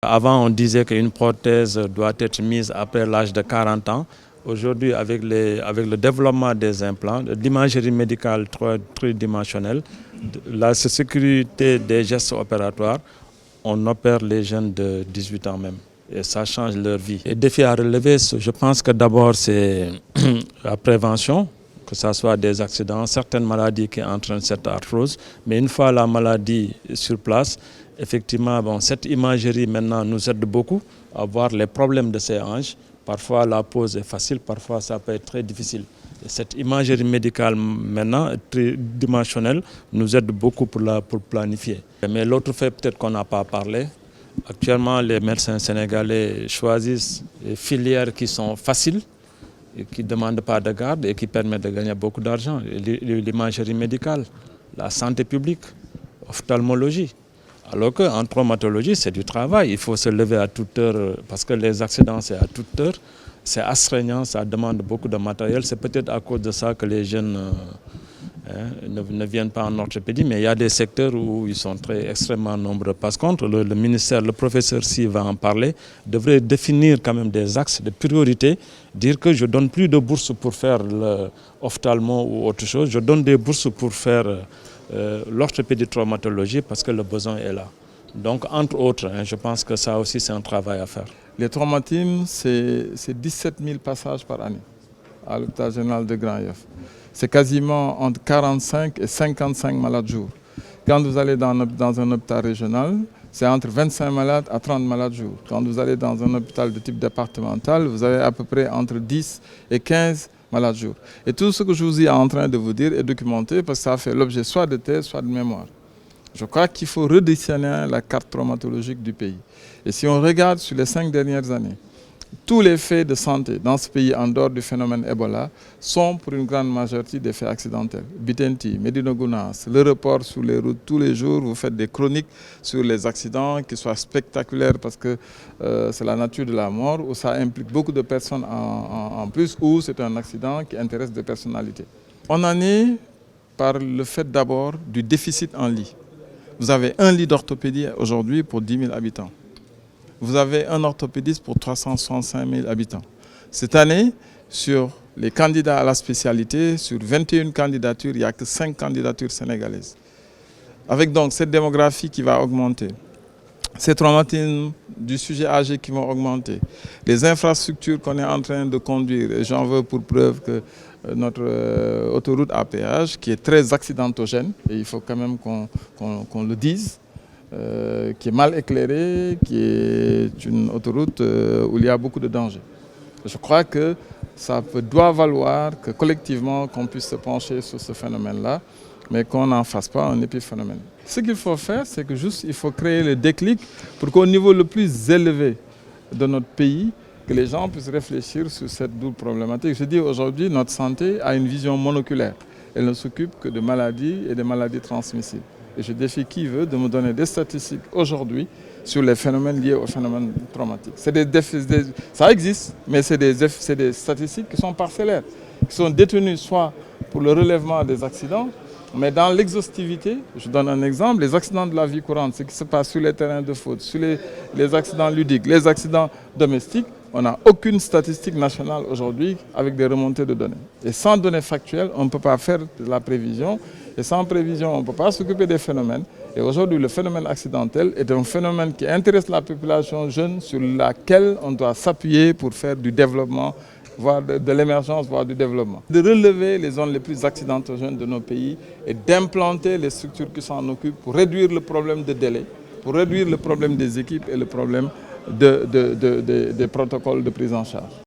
Avant, on disait qu'une prothèse doit être mise après l'âge de 40 ans. Aujourd'hui, avec le développement des implants, de l'imagerie médicale tridimensionnelle, la sécurité des gestes opératoires, on opère les jeunes de 18 ans même. Et ça change leur vie. Les défis à relever, je pense que d'abord, c'est la prévention, que ce soit des accidents, certaines maladies qui entraînent cette arthrose. Mais une fois la maladie sur place, effectivement, cette imagerie maintenant nous aide beaucoup à voir les problèmes de ces hanches. Parfois, la pose est facile, parfois, ça peut être très difficile. Et cette imagerie médicale maintenant, tridimensionnelle, nous aide beaucoup pour planifier. Mais l'autre fait peut-être qu'on n'a pas parlé. Actuellement, les médecins sénégalais choisissent des filières qui sont faciles, et qui ne demandent pas de garde et qui permettent de gagner beaucoup d'argent. L'imagerie médicale, la santé publique, ophtalmologie. Alors qu'en traumatologie, c'est du travail. Il faut se lever à toute heure parce que les accidents, c'est à toute heure. C'est astreignant, ça demande beaucoup de matériel. C'est peut-être à cause de ça que les jeunes ne viennent pas en orthopédie. Mais il y a des secteurs où ils sont extrêmement nombreux. Par contre, le ministère, le professeur Si va en parler, devrait définir quand même des axes de priorité. Dire que je ne donne plus de bourses pour faire l'ophtalmo ou autre chose. Je donne des bourses pour faire l'orthopédie traumatologie parce que le besoin est là. Donc, entre autres, je pense que ça aussi, c'est un travail à faire. Les traumatismes, c'est 17 000 passages par année à l'hôpital général de Grand-Yoff. C'est quasiment entre 45 et 55 malades jour. Quand vous allez dans un hôpital régional, c'est entre 25 malades à 30 malades jour. Quand vous allez dans un hôpital de type départemental, vous avez à peu près entre 10 et 15 malades jour. Et tout ce que je vous ai en train de vous dire est documenté parce que ça fait l'objet soit de thèse, soit de mémoire. Je crois qu'il faut redessiner la carte traumatologique du pays. Et si on regarde sur les 5 dernières années, tous les faits de santé dans ce pays, en dehors du phénomène Ebola, sont pour une grande majorité des faits accidentels. Bitenti, Médina Gounass, le report sur les routes tous les jours, vous faites des chroniques sur les accidents qui soient spectaculaires parce que c'est la nature de la mort, ou ça implique beaucoup de personnes en plus, ou c'est un accident qui intéresse des personnalités. On en est par le fait d'abord du déficit en lits. Vous avez un lit d'orthopédie aujourd'hui pour 10 000 habitants. Vous avez un orthopédiste pour 365 000 habitants. Cette année, sur les candidats à la spécialité, sur 21 candidatures, il n'y a que 5 candidatures sénégalaises. Avec donc cette démographie qui va augmenter, ces traumatismes du sujet âgé qui vont augmenter, les infrastructures qu'on est en train de conduire, et j'en veux pour preuve que notre autoroute à péage, qui est très accidentogène, et il faut quand même qu'on le dise, qui est mal éclairée, qui est une autoroute où il y a beaucoup de dangers. Je crois que ça doit valoir que collectivement qu'on puisse se pencher sur ce phénomène-là, mais qu'on n'en fasse pas un épiphénomène. Ce qu'il faut faire, c'est que juste il faut créer le déclic pour qu'au niveau le plus élevé de notre pays, que les gens puissent réfléchir sur cette double problématique. Je dis aujourd'hui, notre santé a une vision monoculaire. Elle ne s'occupe que de maladies et de maladies transmissibles. Et je défie qui veut de me donner des statistiques aujourd'hui sur les phénomènes liés aux phénomènes traumatiques. Ça existe, mais c'est des statistiques qui sont parcellaires, qui sont détenues soit pour le relèvement des accidents, mais dans l'exhaustivité, je donne un exemple, les accidents de la vie courante, ce qui se passe sur les terrains de foot, sur les accidents ludiques, les accidents domestiques, on n'a aucune statistique nationale aujourd'hui avec des remontées de données. Et sans données factuelles, on ne peut pas faire de la prévision. Et sans prévision, on ne peut pas s'occuper des phénomènes. Et aujourd'hui, le phénomène accidentel est un phénomène qui intéresse la population jeune sur laquelle on doit s'appuyer pour faire du développement, voire de l'émergence, voire du développement. De relever les zones les plus accidentogènes de nos pays et d'implanter les structures qui s'en occupent pour réduire le problème de délai, pour réduire le problème des équipes et le problème des protocoles de prise en charge.